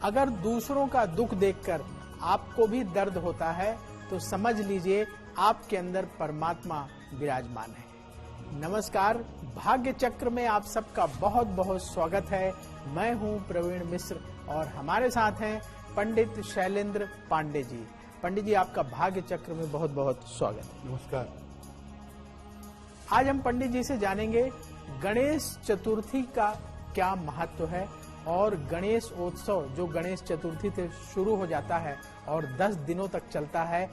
अगर दूसरों का दुख देखकर आपको भी दर्द होता है तो समझ लीजिए आपके अंदर परमात्मा विराजमान है। नमस्कार, भाग्य चक्र में आप सबका बहुत बहुत स्वागत है। मैं हूं प्रवीण मिश्र और हमारे साथ हैं पंडित शैलेंद्र पांडे जी। पंडित जी, आपका भाग्य चक्र में बहुत बहुत स्वागत है। नमस्कार। आज हम पंडित जी से जानेंगे गणेश चतुर्थी का क्या महत्व है और गणेश उत्सव जो गणेश चतुर्थी से शुरू हो जाता है और 10 दिनों तक चलता है,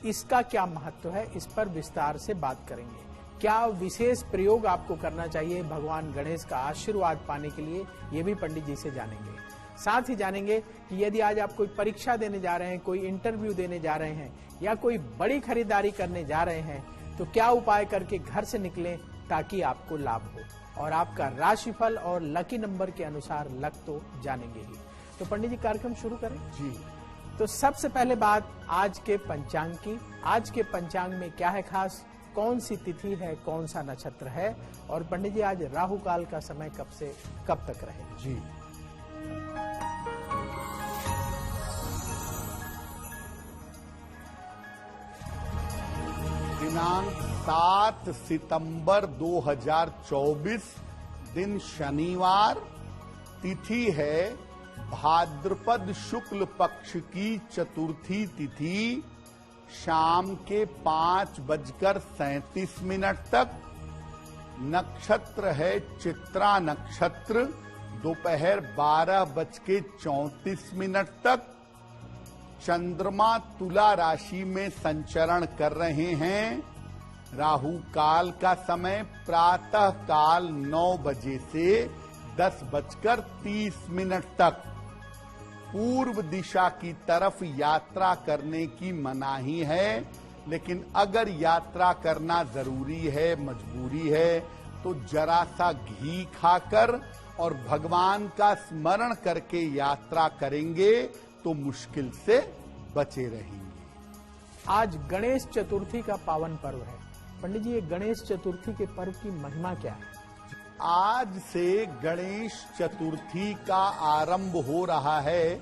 इसका क्या महत्व है, इस पर विस्तार से बात करेंगे। क्या विशेष प्रयोग आपको करना चाहिए भगवान गणेश का आशीर्वाद पाने के लिए, ये भी पंडित जी से जानेंगे। साथ ही जानेंगे कि यदि आज आप कोई परीक्षा देने जा रहे हैं, कोई इंटरव्यू देने जा रहे हैं या कोई बड़ी खरीदारी करने जा रहे हैं तो क्या उपाय करके घर से निकलें ताकि आपको लाभ हो, और आपका राशिफल और लकी नंबर के अनुसार लक तो जानेंगे ही। तो पंडित जी, कार्यक्रम शुरू करें जी। तो सबसे पहले बात आज के पंचांग की। आज के पंचांग में क्या है खास, कौन सी तिथि है, कौन सा नक्षत्र है, और पंडित जी आज राहु काल का समय कब से कब तक रहेगा? जी, दिनांक 7 सितंबर 2024, दिन शनिवार, तिथि है भाद्रपद शुक्ल पक्ष की चतुर्थी तिथि, शाम के 5:37 तक। नक्षत्र है चित्रा नक्षत्र, दोपहर 12:34 तक। चंद्रमा तुला राशि में संचरण कर रहे हैं। राहु काल का समय प्रातः काल 9 बजे से 10:30 तक। पूर्व दिशा की तरफ यात्रा करने की मनाही है, लेकिन अगर यात्रा करना जरूरी है, मजबूरी है, तो जरा सा घी खाकर और भगवान का स्मरण करके यात्रा करेंगे तो मुश्किल से बचे रहेंगे। आज गणेश चतुर्थी का पावन पर्व है। पंडित जी, ये गणेश चतुर्थी के पर्व की महिमा क्या है? आज से गणेश चतुर्थी का आरंभ हो रहा है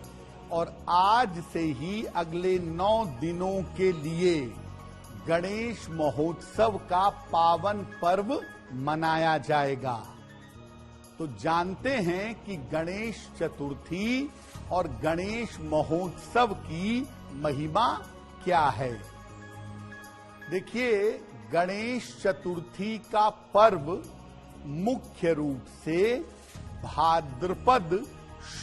और आज से ही अगले 9 दिनों के लिए गणेश महोत्सव का पावन पर्व मनाया जाएगा। तो जानते हैं कि गणेश चतुर्थी और गणेश महोत्सव की महिमा क्या है। देखिए, गणेश चतुर्थी का पर्व मुख्य रूप से भाद्रपद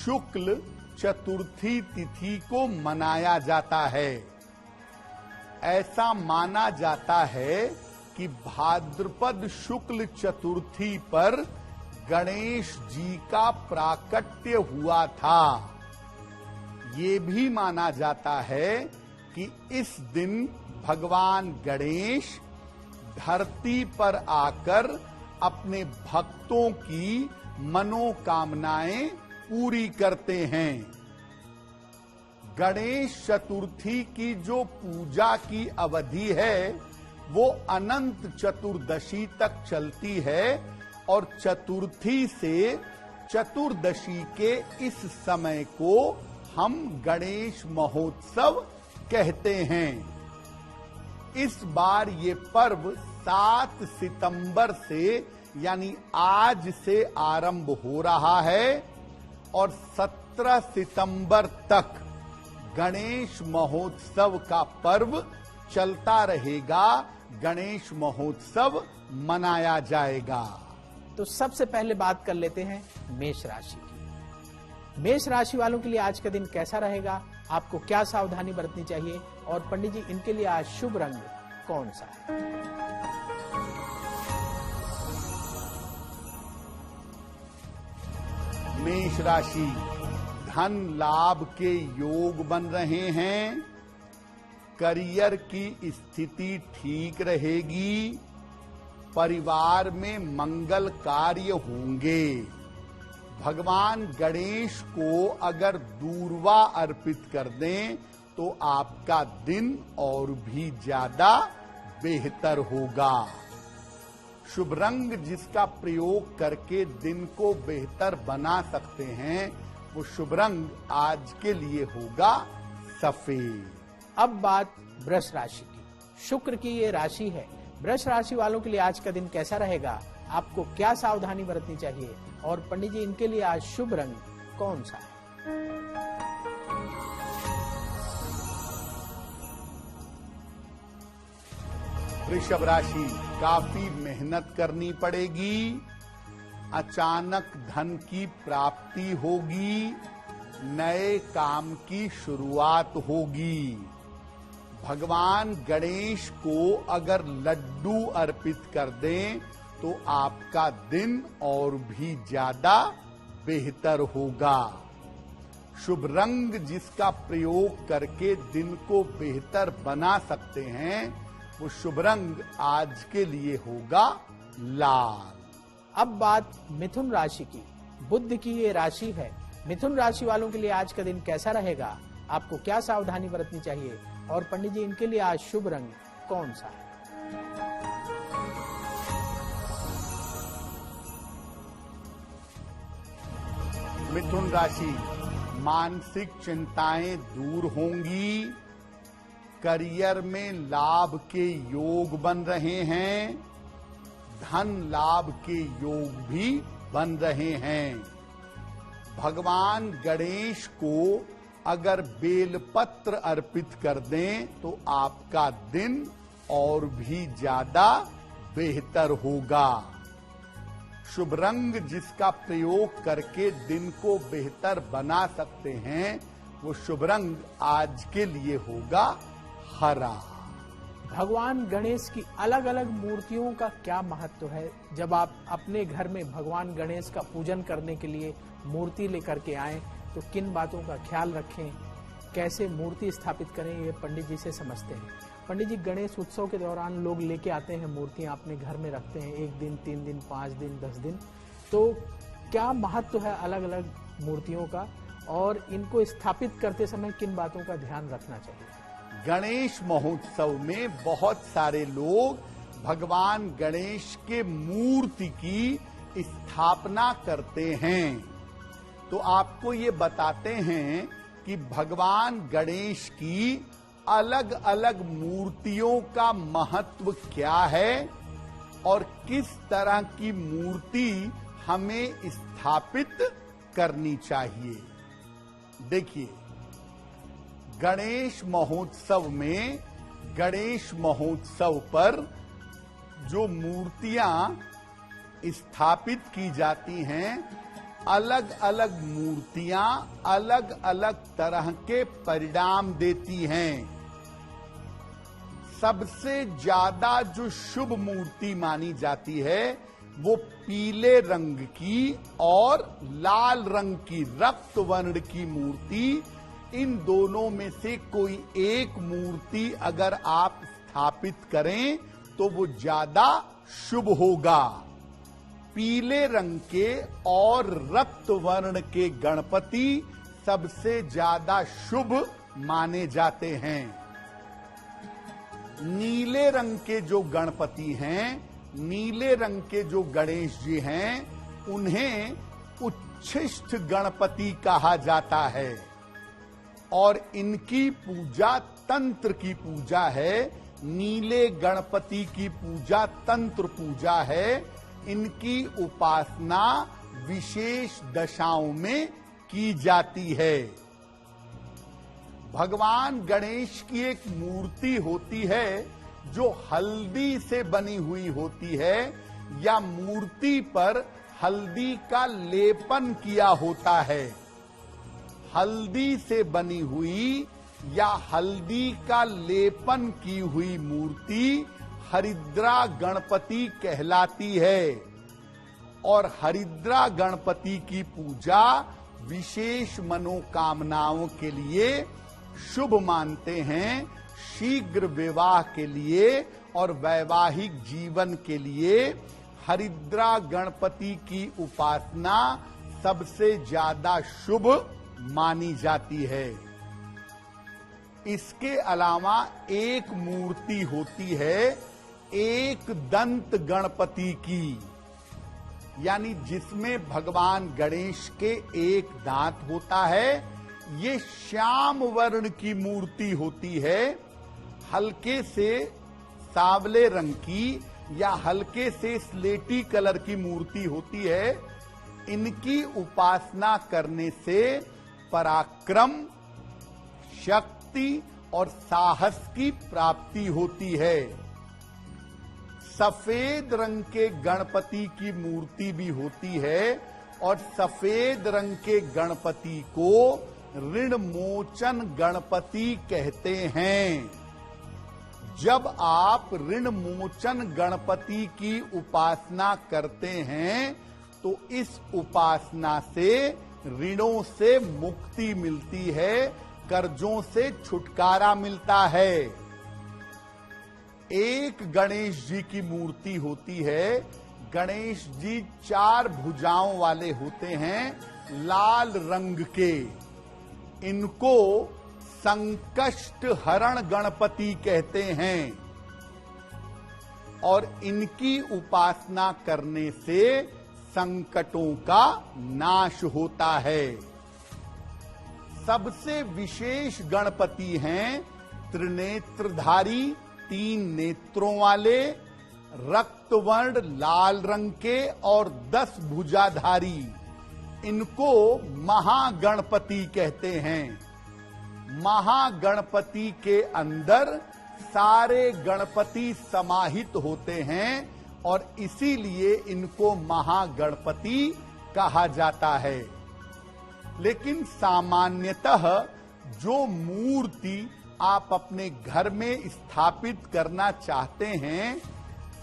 शुक्ल चतुर्थी तिथि को मनाया जाता है। ऐसा माना जाता है कि भाद्रपद शुक्ल चतुर्थी पर गणेश जी का प्राकट्य हुआ था। ये भी माना जाता है कि इस दिन भगवान गणेश धरती पर आकर अपने भक्तों की मनोकामनाएं पूरी करते हैं। गणेश चतुर्थी की जो पूजा की अवधि है वो अनंत चतुर्दशी तक चलती है और चतुर्थी से चतुर्दशी के इस समय को हम गणेश महोत्सव कहते हैं। इस बार ये पर्व 7 सितंबर से यानी आज से आरंभ हो रहा है और 17 सितंबर तक गणेश महोत्सव का पर्व चलता रहेगा। गणेश महोत्सव मनाया जाएगा। तो सबसे पहले बात कर लेते हैं मेष राशि की। मेष राशि वालों के लिए आज का दिन कैसा रहेगा, आपको क्या सावधानी बरतनी चाहिए, और पंडित जी इनके लिए आज शुभ रंग कौन सा है? मेष राशि, धन लाभ के योग बन रहे हैं। करियर की स्थिति ठीक रहेगी। परिवार में मंगल कार्य होंगे। भगवान गणेश को अगर दूर्वा अर्पित कर दें तो आपका दिन और भी ज्यादा बेहतर होगा। शुभ रंग जिसका प्रयोग करके दिन को बेहतर बना सकते हैं वो शुभ रंग आज के लिए होगा सफेद। अब बात वृष राशि की। शुक्र की ये राशि है। वृष राशि वालों के लिए आज का दिन कैसा रहेगा, आपको क्या सावधानी बरतनी चाहिए और पंडित जी इनके लिए आज शुभ रंग कौन सा है? वृषभ राशि, काफी मेहनत करनी पड़ेगी, अचानक धन की प्राप्ति होगी, नए काम की शुरुआत होगी। भगवान गणेश को अगर लड्डू अर्पित कर दें तो आपका दिन और भी ज्यादा बेहतर होगा। शुभ रंग जिसका प्रयोग करके दिन को बेहतर बना सकते हैं वो शुभ रंग आज के लिए होगा लाल। अब बात मिथुन राशि की। बुध की ये राशि है। मिथुन राशि वालों के लिए आज का दिन कैसा रहेगा, आपको क्या सावधानी बरतनी चाहिए और पंडित जी इनके लिए आज शुभ रंग कौन सा है? मिथुन राशि, मानसिक चिंताएं दूर होंगी, करियर में लाभ के योग बन रहे हैं, धन लाभ के योग भी बन रहे हैं। भगवान गणेश को अगर बेलपत्र अर्पित कर दें तो आपका दिन और भी ज्यादा बेहतर होगा। शुभ रंग जिसका प्रयोग करके दिन को बेहतर बना सकते हैं वो शुभ रंग आज के लिए होगा हरा। भगवान गणेश की अलग अलग मूर्तियों का क्या महत्व है? जब आप अपने घर में भगवान गणेश का पूजन करने के लिए मूर्ति लेकर के आएं तो किन बातों का ख्याल रखें, कैसे मूर्ति स्थापित करें, ये पंडित जी से समझते हैं। पंडित जी, गणेश उत्सव के दौरान लोग लेके आते हैं मूर्तियां, अपने घर में रखते हैं 1 दिन, 3 दिन, 5 दिन, 10 दिन। तो क्या महत्व है अलग अलग मूर्तियों का और इनको स्थापित करते समय किन बातों का ध्यान रखना चाहिए? गणेश महोत्सव में बहुत सारे लोग भगवान गणेश के मूर्ति की स्थापना करते हैं। तो आपको ये बताते हैं कि भगवान गणेश की अलग अलग मूर्तियों का महत्व क्या है और किस तरह की मूर्ति हमें स्थापित करनी चाहिए। देखिए, गणेश महोत्सव में, गणेश महोत्सव पर जो मूर्तियां स्थापित की जाती हैं, अलग अलग मूर्तियां अलग अलग तरह के परिणाम देती हैं। सबसे ज्यादा जो शुभ मूर्ति मानी जाती है वो पीले रंग की और लाल रंग की, रक्त वर्ण की मूर्ति, इन दोनों में से कोई एक मूर्ति अगर आप स्थापित करें तो वो ज्यादा शुभ होगा। पीले रंग के और रक्त वर्ण के गणपति सबसे ज्यादा शुभ माने जाते हैं। नीले रंग के जो गणपति हैं, नीले रंग के जो गणेश जी हैं, उन्हें उच्छिष्ट गणपति कहा जाता है और इनकी पूजा तंत्र की पूजा है। नीले गणपति की पूजा तंत्र पूजा है। इनकी उपासना विशेष दशाओं में की जाती है। भगवान गणेश की एक मूर्ति होती है जो हल्दी से बनी हुई होती है या मूर्ति पर हल्दी का लेपन किया होता है। हल्दी से बनी हुई या हल्दी का लेपन की हुई मूर्ति हरिद्रा गणपति कहलाती है और हरिद्रा गणपति की पूजा विशेष मनोकामनाओं के लिए शुभ मानते हैं। शीघ्र विवाह के लिए और वैवाहिक जीवन के लिए हरिद्रा गणपति की उपासना सबसे ज्यादा शुभ मानी जाती है। इसके अलावा एक मूर्ति होती है एक दंत गणपति की। यानी जिसमें भगवान गणेश के एक दांत होता है, ये श्याम वर्ण की मूर्ति होती है। हल्के से सांवले रंग की या हल्के से स्लेटी कलर की मूर्ति होती है। इनकी उपासना करने से पराक्रम, शक्ति और साहस की प्राप्ति होती है। सफेद रंग के गणपति की मूर्ति भी होती है और सफेद रंग के गणपति को ऋण मोचन गणपति कहते हैं। जब आप ऋण मोचन गणपति की उपासना करते हैं तो इस उपासना से ऋणों से मुक्ति मिलती है, कर्जों से छुटकारा मिलता है। एक गणेश जी की मूर्ति होती है। गणेश जी 4 भुजाओं वाले होते हैं, लाल रंग के। इनको संकष्ट हरण गणपति कहते हैं और इनकी उपासना करने से संकटों का नाश होता है। सबसे विशेष गणपति हैं त्रिनेत्रधारी, 3 नेत्रों वाले, रक्तवर्ण लाल रंग के और 10 भुजाधारी। इनको महागणपति कहते हैं। महागणपति के अंदर सारे गणपति समाहित होते हैं और इसीलिए इनको महागणपति कहा जाता है। लेकिन सामान्यतः जो मूर्ति आप अपने घर में स्थापित करना चाहते हैं,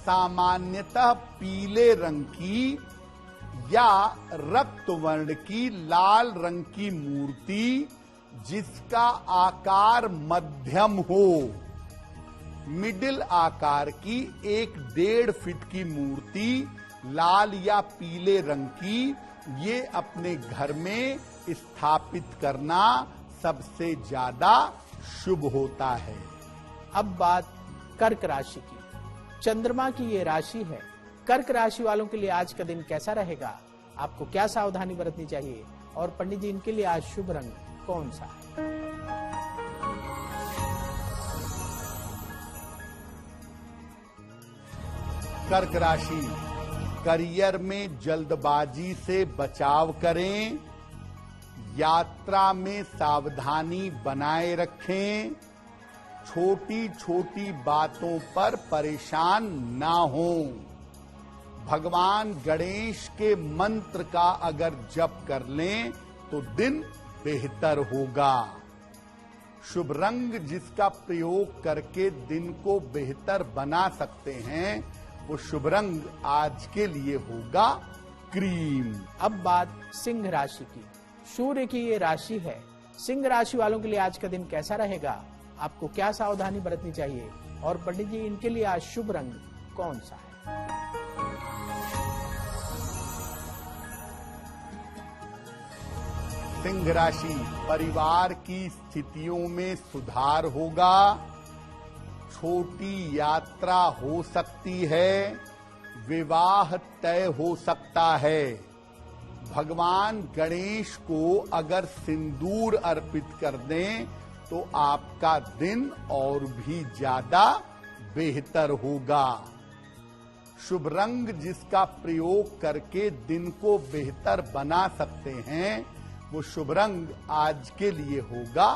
सामान्यतः पीले रंग की या रक्त वर्ण की लाल रंग की मूर्ति जिसका आकार मध्यम हो, मिडिल आकार की 1.5 फीट की मूर्ति लाल या पीले रंग की, ये अपने घर में स्थापित करना सबसे ज्यादा शुभ होता है। अब बात कर्क राशि की। चंद्रमा की ये राशि है। कर्क राशि वालों के लिए आज का दिन कैसा रहेगा? आपको क्या सावधानी बरतनी चाहिए? और पंडित जी, इनके लिए आज शुभ रंग कौन सा है? कर्क राशि, करियर में जल्दबाजी से बचाव करें, यात्रा में सावधानी बनाए रखें, छोटी छोटी बातों पर परेशान ना हों। भगवान गणेश के मंत्र का अगर जप कर लें तो दिन बेहतर होगा। शुभ रंग जिसका प्रयोग करके दिन को बेहतर बना सकते हैं, वो शुभ रंग आज के लिए होगा क्रीम। अब बात सिंह राशि की। सूर्य की ये राशि है। सिंह राशि वालों के लिए आज का दिन कैसा रहेगा? आपको क्या सावधानी बरतनी चाहिए? और पंडित जी, इनके लिए आज शुभ रंग कौन सा है? सिंह राशि, परिवार की स्थितियों में सुधार होगा, छोटी यात्रा हो सकती है, विवाह तय हो सकता है। भगवान गणेश को अगर सिंदूर अर्पित कर दें तो आपका दिन और भी ज्यादा बेहतर होगा। शुभ रंग जिसका प्रयोग करके दिन को बेहतर बना सकते हैं, वो शुभ रंग आज के लिए होगा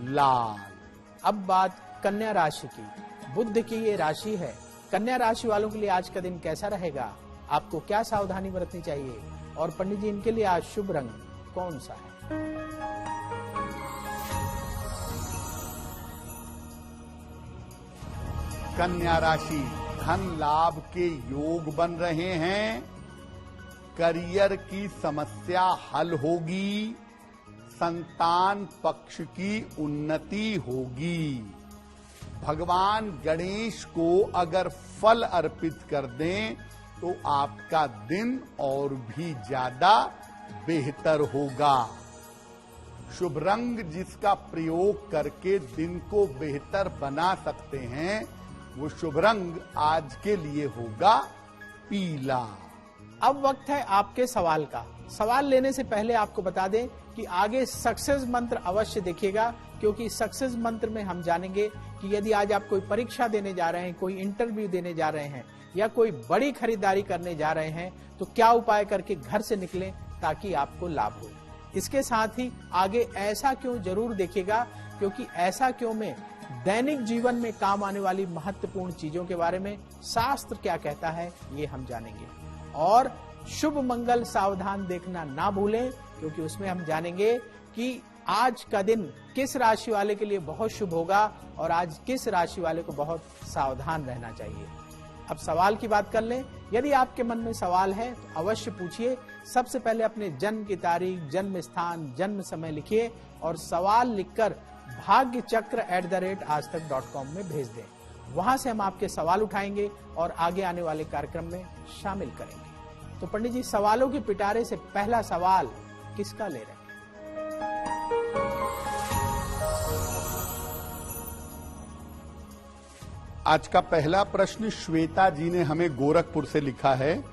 लाल। अब बात कन्या राशि की। बुध की ये राशि है। कन्या राशि वालों के लिए आज का दिन कैसा रहेगा? आपको क्या सावधानी बरतनी चाहिए? और पंडित जी, इनके लिए आज शुभ रंग कौन सा है? कन्या राशि, धन लाभ के योग बन रहे हैं, करियर की समस्या हल होगी, संतान पक्ष की उन्नति होगी। भगवान गणेश को अगर फल अर्पित कर दें तो आपका दिन और भी ज्यादा बेहतर होगा। शुभ रंग जिसका प्रयोग करके दिन को बेहतर बना सकते हैं, वो शुभ रंग आज के लिए होगा पीला। अब वक्त है आपके सवाल का। सवाल लेने से पहले आपको बता दें कि आगे सक्सेस मंत्र अवश्य देखिएगा, क्योंकि सक्सेस मंत्र में हम जानेंगे कि यदि आज आप कोई परीक्षा देने जा रहे हैं, कोई इंटरव्यू देने जा रहे हैं या कोई बड़ी खरीदारी करने जा रहे हैं तो क्या उपाय करके घर से निकलें ताकि आपको लाभ हो। इसके साथ ही आगे ऐसा क्यों जरूर देखिएगा, क्योंकि ऐसा क्यों में दैनिक जीवन में काम आने वाली महत्वपूर्ण चीजों के बारे में शास्त्र क्या कहता है ये हम जानेंगे। और शुभ मंगल सावधान देखना ना भूलें, क्योंकि उसमें हम जानेंगे कि आज का दिन किस राशि वाले के लिए बहुत शुभ होगा और आज किस राशि वाले को बहुत सावधान रहना चाहिए। अब सवाल की बात कर लें। यदि आपके मन में सवाल है तो अवश्य पूछिए। सबसे पहले अपने जन्म की तारीख, जन्म स्थान, जन्म समय लिखिए और सवाल लिखकर bhagyachakra@aajtak.com में भेज दें। वहां से हम आपके सवाल उठाएंगे और आगे आने वाले कार्यक्रम में शामिल करेंगे। तो पंडित जी, सवालों के पिटारे से पहला सवाल किसका ले रहे हैं? आज का पहला प्रश्न श्वेता जी ने हमें गोरखपुर से लिखा है।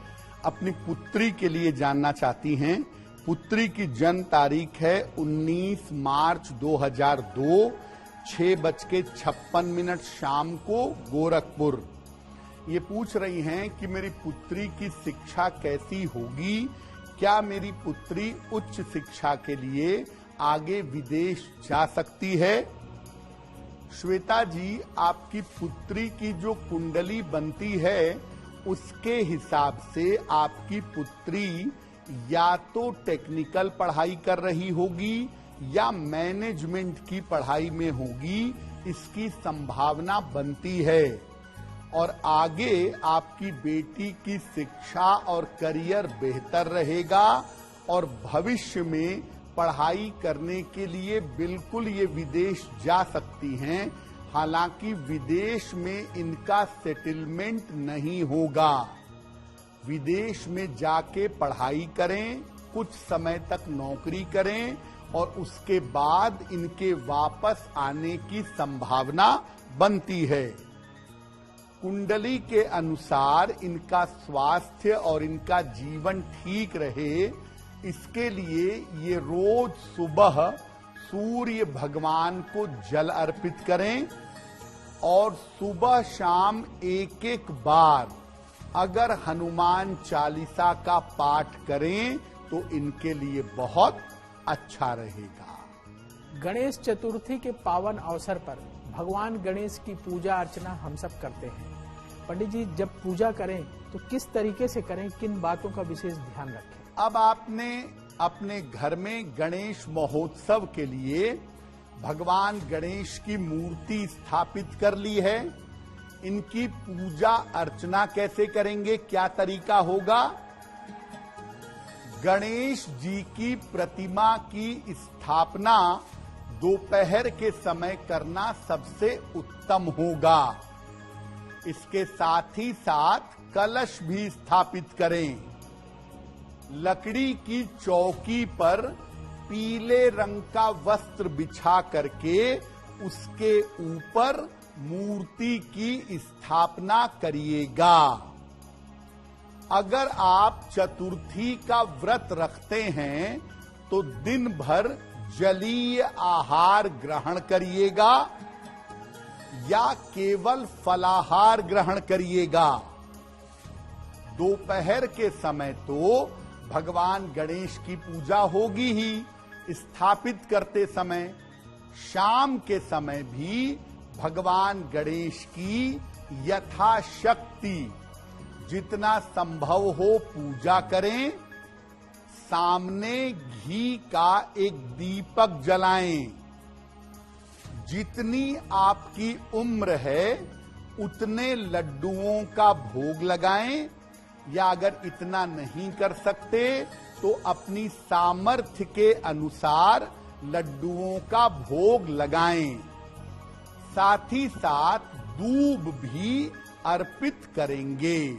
अपनी पुत्री के लिए जानना चाहती हैं। पुत्री की जन्म तारीख है 19 मार्च 2002, 6:56 शाम को, गोरखपुर। ये पूछ रही हैं कि मेरी पुत्री की शिक्षा कैसी होगी, क्या मेरी पुत्री उच्च शिक्षा के लिए आगे विदेश जा सकती है। श्वेता जी, आपकी पुत्री की जो कुंडली बनती है उसके हिसाब से आपकी पुत्री या तो टेक्निकल पढ़ाई कर रही होगी या मैनेजमेंट की पढ़ाई में होगी, इसकी संभावना बनती है। और आगे आपकी बेटी की शिक्षा और करियर बेहतर रहेगा और भविष्य में पढ़ाई करने के लिए बिल्कुल ये विदेश जा सकती हैं। हालांकि विदेश में इनका सेटलमेंट नहीं होगा। विदेश में जाके पढ़ाई करें, कुछ समय तक नौकरी करें और उसके बाद इनके वापस आने की संभावना बनती है। कुंडली के अनुसार इनका स्वास्थ्य और इनका जीवन ठीक रहे, इसके लिए ये रोज सुबह सूर्य भगवान को जल अर्पित करें और सुबह शाम एक एक बार अगर हनुमान चालीसा का पाठ करें तो इनके लिए बहुत अच्छा रहेगा। गणेश चतुर्थी के पावन अवसर पर भगवान गणेश की पूजा अर्चना हम सब करते हैं। पंडित जी, जब पूजा करें तो किस तरीके से करें, किन बातों का विशेष ध्यान रखें? अब आपने अपने घर में गणेश महोत्सव के लिए भगवान गणेश की मूर्ति स्थापित कर ली है। इनकी पूजा अर्चना कैसे करेंगे, क्या तरीका होगा? गणेश जी की प्रतिमा की स्थापना दोपहर के समय करना सबसे उत्तम होगा। इसके साथ ही साथ कलश भी स्थापित करें। लकड़ी की चौकी पर पीले रंग का वस्त्र बिछा करके उसके ऊपर मूर्ति की स्थापना करिएगा। अगर आप चतुर्थी का व्रत रखते हैं तो दिन भर जलीय आहार ग्रहण करिएगा या केवल फलाहार ग्रहण करिएगा। दोपहर के समय तो भगवान गणेश की पूजा होगी ही स्थापित करते समय। शाम के समय भी भगवान गणेश की यथाशक्ति जितना संभव हो पूजा करें। सामने घी का एक दीपक जलाएं। जितनी आपकी उम्र है उतने लड्डुओं का भोग लगाएं, या अगर इतना नहीं कर सकते तो अपनी सामर्थ्य के अनुसार लड्डुओं का भोग लगाएं। साथ ही साथ दूब भी अर्पित करेंगे।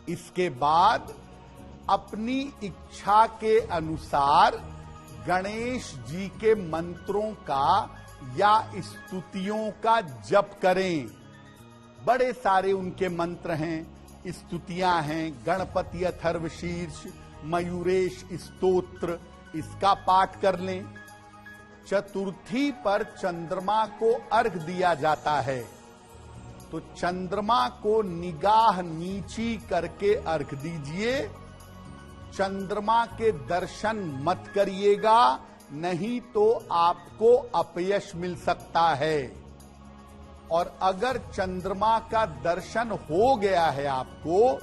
इसके बाद अपनी इच्छा के अनुसार गणेश जी के मंत्रों का या स्तुतियों का जप करें। बड़े सारे उनके मंत्र हैं, स्तुतियां हैं, गणपति अथर्वशीर्ष, मयूरेश स्तोत्र, इसका पाठ कर लें। चतुर्थी पर चंद्रमा को अर्घ दिया जाता है, तो चंद्रमा को निगाह नीची करके अर्घ दीजिए। चंद्रमा के दर्शन मत करिएगा, नहीं तो आपको अपयश मिल सकता है। और अगर चंद्रमा का दर्शन हो गया है, आपको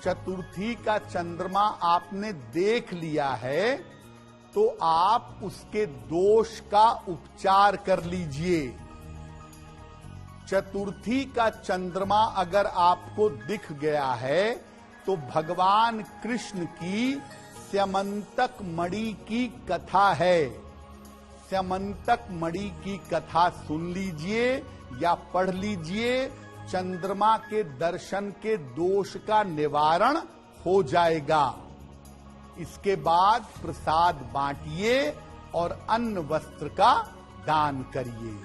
चतुर्थी का चंद्रमा आपने देख लिया है, तो आप उसके दोष का उपचार कर लीजिए। चतुर्थी का चंद्रमा अगर आपको दिख गया है, तो भगवान कृष्ण की स्यमंतक मणि की कथा है। स्यमंतक मणि की कथा सुन लीजिए या पढ़ लीजिए। चंद्रमा के दर्शन के दोष का निवारण हो जाएगा। इसके बाद प्रसाद बांटिए और अन्न वस्त्र का दान करिए।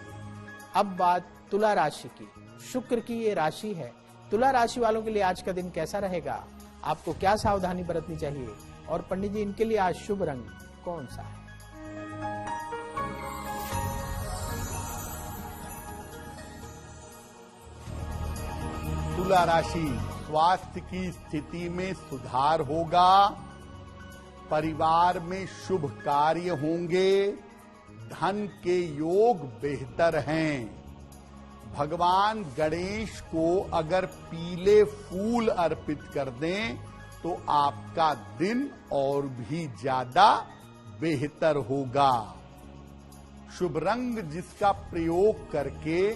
अब बात तुला राशि की। शुक्र की ये राशि है। तुला राशि वालों के लिए आज का दिन कैसा रहेगा? आपको क्या सावधानी बरतनी चाहिए? और पंडित जी, इनके लिए आज शुभ रंग कौन सा है? तुला राशि, स्वास्थ्य की स्थिति में सुधार होगा। परिवार में शुभ कार्य होंगे। धन के योग बेहतर हैं। भगवान गणेश को अगर पीले फूल अर्पित कर दें, तो आपका दिन और भी ज्यादा बेहतर होगा। शुभ रंग जिसका प्रयोग करके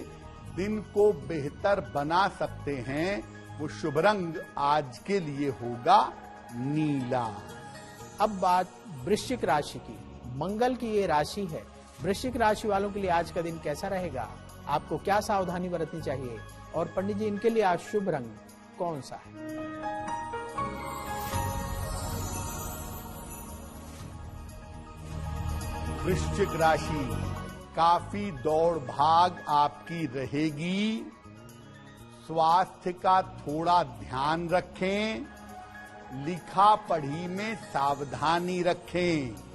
दिन को बेहतर बना सकते हैं, वो शुभ रंग आज के लिए होगा नीला। अब बात वृश्चिक राशि की। मंगल की ये राशि है। वृश्चिक राशि वालों के लिए आज का दिन कैसा रहेगा? आपको क्या सावधानी बरतनी चाहिए? और पंडित जी, इनके लिए आज शुभ रंग कौन सा है? वृश्चिक राशि, काफी दौड़ भाग आपकी रहेगी। स्वास्थ्य का थोड़ा ध्यान रखें। लिखा पढ़ी में सावधानी रखें।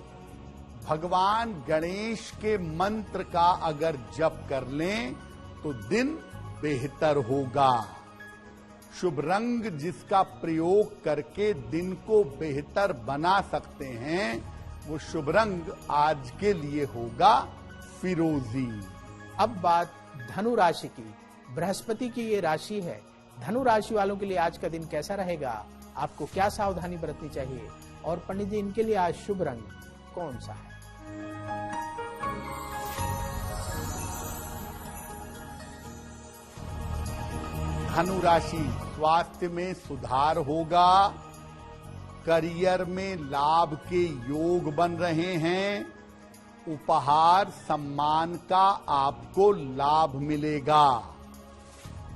भगवान गणेश के मंत्र का अगर जप कर लें, तो दिन बेहतर होगा। शुभ रंग जिसका प्रयोग करके दिन को बेहतर बना सकते हैं, वो शुभ रंग आज के लिए होगा फिरोजी। अब बात धनु राशि की। बृहस्पति की ये राशि है। धनु राशि वालों के लिए आज का दिन कैसा रहेगा? आपको क्या सावधानी बरतनी चाहिए? और पंडित जी, इनके लिए आज शुभ रंग कौन सा है? धनु राशि, स्वास्थ्य में सुधार होगा। करियर में लाभ के योग बन रहे हैं। उपहार सम्मान का आपको लाभ मिलेगा।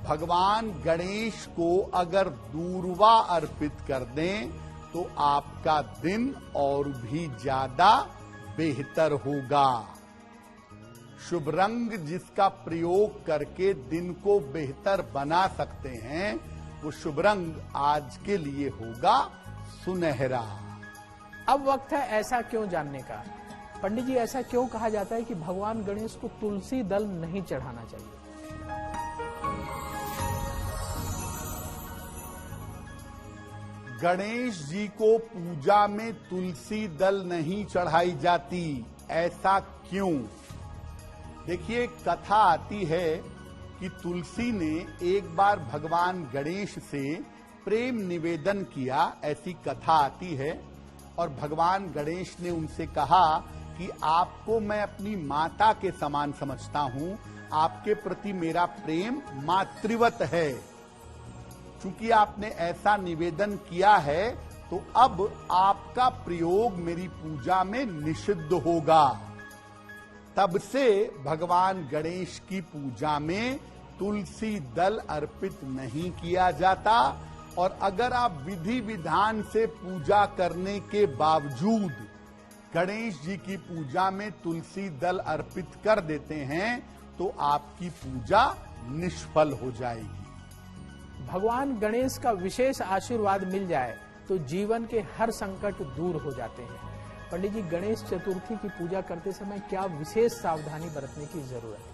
भगवान गणेश को अगर दूर्वा अर्पित कर दें, तो आपका दिन और भी ज्यादा बेहतर होगा। शुभ रंग जिसका प्रयोग करके दिन को बेहतर बना सकते हैं, वो शुभ रंग आज के लिए होगा सुनहरा। अब वक्त है ऐसा क्यों जानने का। पंडित जी, ऐसा क्यों कहा जाता है कि भगवान गणेश को तुलसी दल नहीं चढ़ाना चाहिए? गणेश जी को पूजा में तुलसी दल नहीं चढ़ाई जाती, ऐसा क्यों? देखिए, कथा आती है कि तुलसी ने एक बार भगवान गणेश से प्रेम निवेदन किया, ऐसी कथा आती है। और भगवान गणेश ने उनसे कहा कि आपको मैं अपनी माता के समान समझता हूं, आपके प्रति मेरा प्रेम मातृवत है। चूंकि आपने ऐसा निवेदन किया है, तो अब आपका प्रयोग मेरी पूजा में निषिद्ध होगा। तब से भगवान गणेश की पूजा में तुलसी दल अर्पित नहीं किया जाता। और अगर आप विधि विधान से पूजा करने के बावजूद गणेश जी की पूजा में तुलसी दल अर्पित कर देते हैं, तो आपकी पूजा निष्फल हो जाएगी। भगवान गणेश का विशेष आशीर्वाद मिल जाए तो जीवन के हर संकट दूर हो जाते हैं। पंडित जी, गणेश चतुर्थी की पूजा करते समय क्या विशेष सावधानी बरतने की जरूरत है?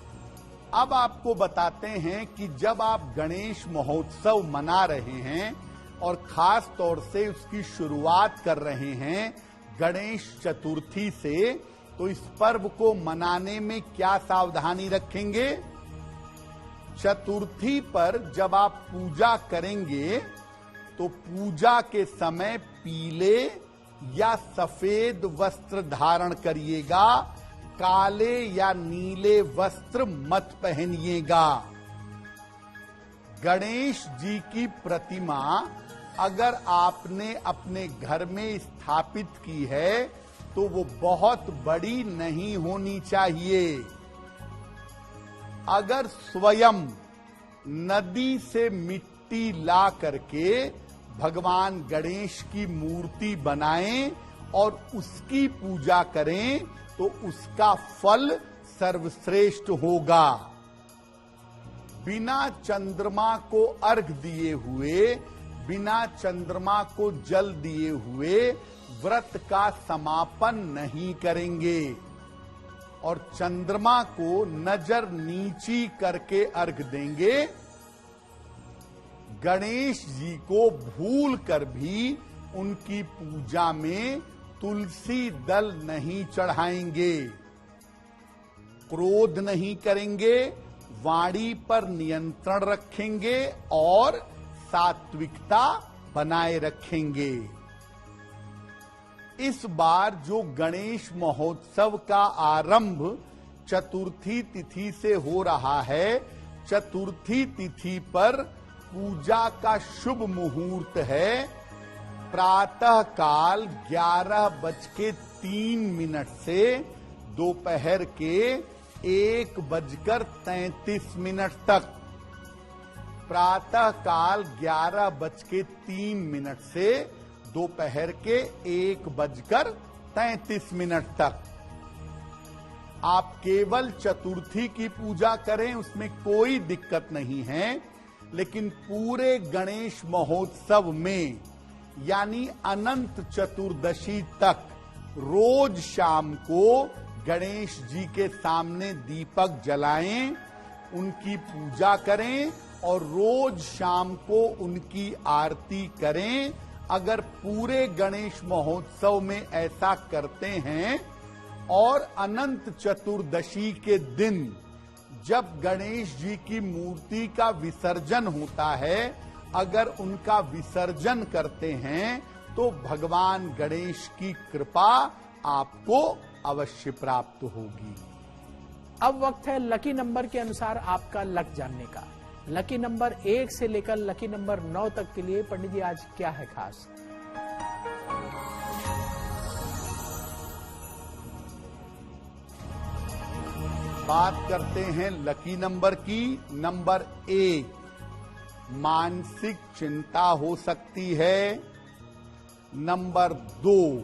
अब आपको बताते हैं कि जब आप गणेश महोत्सव मना रहे हैं और खास तौर से उसकी शुरुआत कर रहे हैं गणेश चतुर्थी से, तो इस पर्व को मनाने में क्या सावधानी रखेंगे? चतुर्थी पर जब आप पूजा करेंगे तो पूजा के समय पीले या सफेद वस्त्र धारण करिएगा, काले या नीले वस्त्र मत पहनिएगा। गणेश जी की प्रतिमा अगर आपने अपने घर में स्थापित की है तो वो बहुत बड़ी नहीं होनी चाहिए। अगर स्वयं नदी से मिट्टी ला करके भगवान गणेश की मूर्ति बनाएं और उसकी पूजा करें तो उसका फल सर्वश्रेष्ठ होगा। बिना चंद्रमा को अर्घ दिए हुए, बिना चंद्रमा को जल दिए हुए व्रत का समापन नहीं करेंगे और चंद्रमा को नजर नीची करके अर्घ देंगे। गणेश जी को भूल कर भी उनकी पूजा में तुलसी दल नहीं चढ़ाएंगे, क्रोध नहीं करेंगे, वाणी पर नियंत्रण रखेंगे और सात्विकता बनाए रखेंगे। इस बार जो गणेश महोत्सव का आरंभ चतुर्थी तिथि से हो रहा है, चतुर्थी तिथि पर पूजा का शुभ मुहूर्त है प्रातः काल 11:03 से दोपहर के 1:33 तक। प्रातः काल 11:03 से दोपहर के 1:33 तक। आप केवल चतुर्थी की पूजा करें, उसमें कोई दिक्कत नहीं है, लेकिन पूरे गणेश महोत्सव में यानी अनंत चतुर्दशी तक रोज शाम को गणेश जी के सामने दीपक जलाएं, उनकी पूजा करें और रोज शाम को उनकी आरती करें। अगर पूरे गणेश महोत्सव में ऐसा करते हैं और अनंत चतुर्दशी के दिन जब गणेश जी की मूर्ति का विसर्जन होता है, अगर उनका विसर्जन करते हैं तो भगवान गणेश की कृपा आपको अवश्य प्राप्त होगी। अब वक्त है लकी नंबर के अनुसार आपका लक जानने का। लकी नंबर 1 से लेकर लकी नंबर 9 तक के लिए पंडित जी आज क्या है खास? बात करते हैं लकी नंबर की। नंबर 1, मानसिक चिंता हो सकती है। नंबर 2,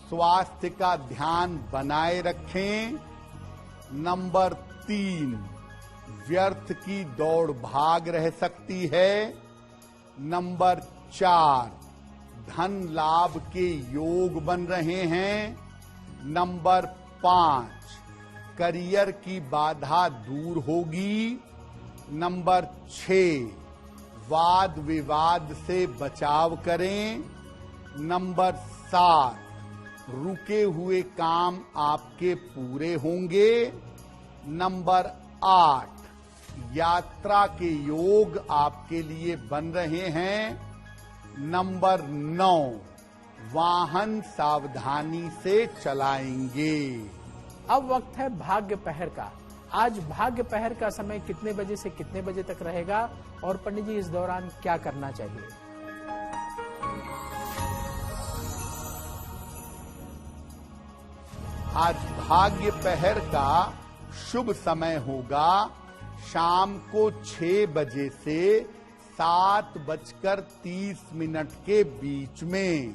स्वास्थ्य का ध्यान बनाए रखें। नंबर 3, व्यर्थ की दौड़ भाग रह सकती है। नंबर 4, धन लाभ के योग बन रहे हैं। नंबर 5, करियर की बाधा दूर होगी। नंबर 6, वाद विवाद से बचाव करें। नंबर 7, रुके हुए काम आपके पूरे होंगे। नंबर 8, यात्रा के योग आपके लिए बन रहे हैं। नंबर 9, वाहन सावधानी से चलाएंगे। अब वक्त है भाग्य पहर का। आज भाग्य पहर का समय कितने बजे से कितने बजे तक रहेगा और पंडित जी इस दौरान क्या करना चाहिए? आज भाग्य पहर का शुभ समय होगा शाम को 6 बजे से 7:30 के बीच में।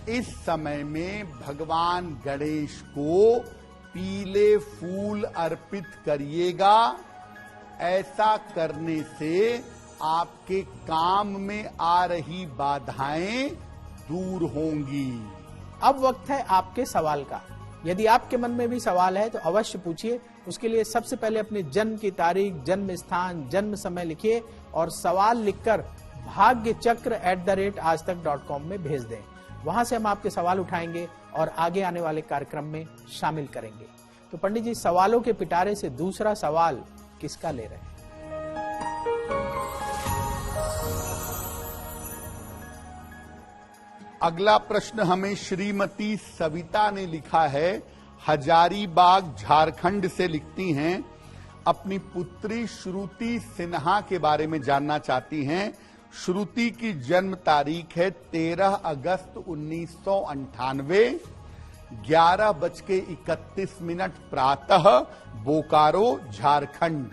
इस समय में भगवान गणेश को पीले फूल अर्पित करिएगा। ऐसा करने से आपके काम में आ रही बाधाएं दूर होंगी। अब वक्त है आपके सवाल का। यदि आपके मन में भी सवाल है तो अवश्य पूछिए। उसके लिए सबसे पहले अपने जन्म की तारीख, जन्म स्थान, जन्म समय लिखिए और सवाल लिखकर bhagyachakra@aajtak.com में भेज दें। वहां से हम आपके सवाल उठाएंगे और आगे आने वाले कार्यक्रम में शामिल करेंगे। तो पंडित जी, सवालों के पिटारे से दूसरा सवाल किसका ले रहे हैं? अगला प्रश्न हमें श्रीमती सविता ने लिखा है, हजारीबाग झारखंड से लिखती हैं। अपनी पुत्री श्रुति सिन्हा के बारे में जानना चाहती हैं। श्रुति की जन्म तारीख है 13 अगस्त 1998, 11:31 प्रातः, बोकारो झारखंड।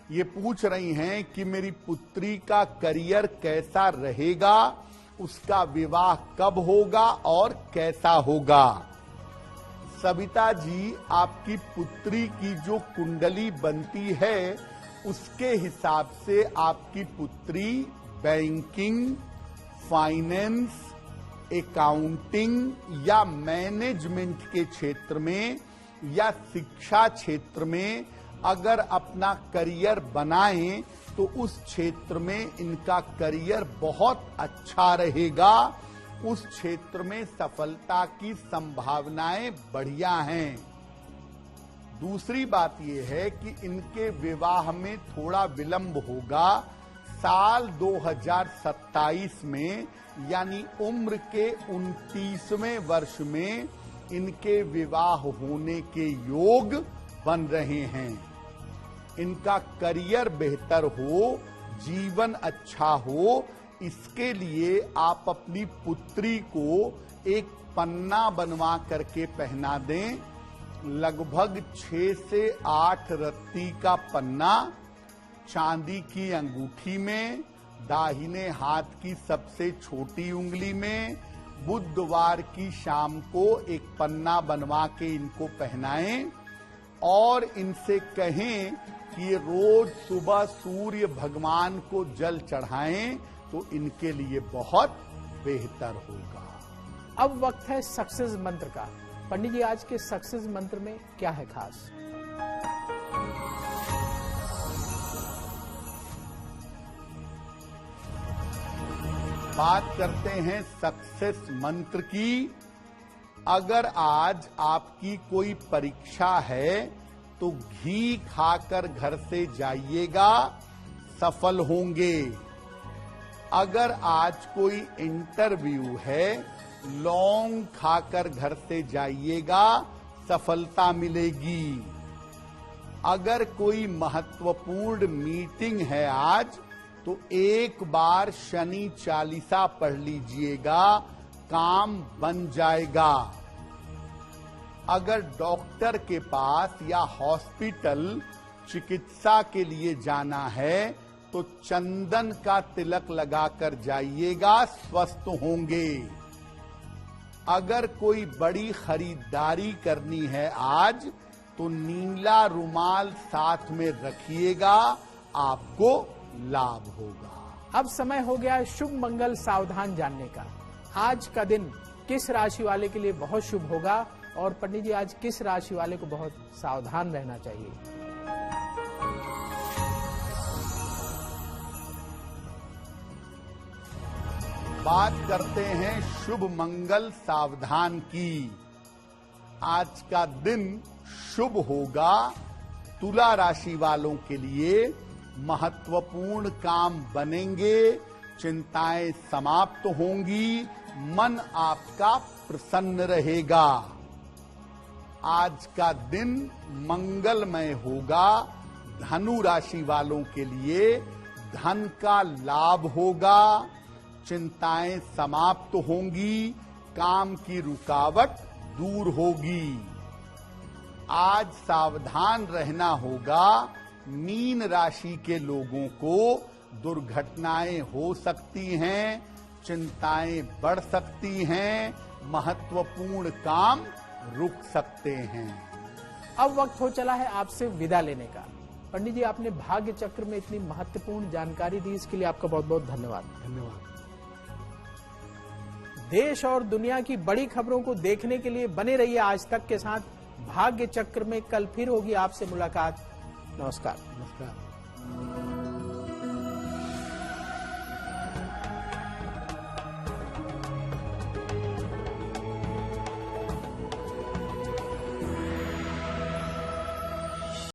ये पूछ रही हैं कि मेरी पुत्री का करियर कैसा रहेगा, उसका विवाह कब होगा और कैसा होगा। सविता जी, आपकी पुत्री की जो कुंडली बनती है उसके हिसाब से आपकी पुत्री बैंकिंग, फाइनेंस, अकाउंटिंग या मैनेजमेंट के क्षेत्र में या शिक्षा क्षेत्र में अगर अपना करियर बनाएं तो उस क्षेत्र में इनका करियर बहुत अच्छा रहेगा। उस क्षेत्र में सफलता की संभावनाएं बढ़िया हैं। दूसरी बात यह है कि इनके विवाह में थोड़ा विलंब होगा। साल 2027 में यानी उम्र के 29वें वर्ष में इनके विवाह होने के योग बन रहे हैं। इनका करियर बेहतर हो, जीवन अच्छा हो, इसके लिए आप अपनी पुत्री को एक पन्ना बनवा करके पहना दें। लगभग 6 से 8 रत्ती का पन्ना, चांदी की अंगूठी में, दाहिने हाथ की सबसे छोटी उंगली में। बुधवार की शाम को एक पन्ना बनवा के इनको पहनाएं और इनसे कहें कि रोज सुबह सूर्य भगवान को जल चढ़ाएं तो इनके लिए बहुत बेहतर होगा। अब वक्त है सक्सेस मंत्र का। पंडित जी, आज के सक्सेस मंत्र में क्या है खास? बात करते हैं सक्सेस मंत्र की। अगर आज आपकी कोई परीक्षा है तो घी खाकर घर से जाइएगा, सफल होंगे। अगर आज कोई इंटरव्यू है, लौंग खाकर घर से जाइएगा, सफलता मिलेगी। अगर कोई महत्वपूर्ण मीटिंग है आज तो एक बार शनि चालीसा पढ़ लीजिएगा, काम बन जाएगा। अगर डॉक्टर के पास या हॉस्पिटल चिकित्सा के लिए जाना है तो चंदन का तिलक लगाकर जाइएगा, स्वस्थ होंगे। अगर कोई बड़ी खरीदारी करनी है आज तो नीला रुमाल साथ में रखिएगा, आपको लाभ होगा। अब समय हो गया है शुभ मंगल सावधान जानने का। आज का दिन किस राशि वाले के लिए बहुत शुभ होगा और पंडित जी, आज किस राशि वाले को बहुत सावधान रहना चाहिए? बात करते हैं शुभ मंगल सावधान की। आज का दिन शुभ होगा। तुला राशि वालों के लिए महत्वपूर्ण काम बनेंगे, चिंताएं समाप्त होंगी, मन आपका प्रसन्न रहेगा। आज का दिन मंगलमय होगा। धनु राशि वालों के लिए धन का लाभ होगा, चिंताएं समाप्त होंगी, काम की रुकावट दूर होगी। आज सावधान रहना होगा। मीन राशि के लोगों को दुर्घटनाएं हो सकती हैं, चिंताएं बढ़ सकती हैं, महत्वपूर्ण काम रुक सकते हैं। अब वक्त हो चला है आपसे विदा लेने का। पंडित जी, आपने भाग्य चक्र में इतनी महत्वपूर्ण जानकारी दी, इसके लिए आपका बहुत बहुत धन्यवाद। धन्यवाद। देश और दुनिया की बड़ी खबरों को देखने के लिए बने रहिए आज तक के साथ। भाग्य चक्र में कल फिर होगी आपसे मुलाकात। नमस्कार। नमस्कार।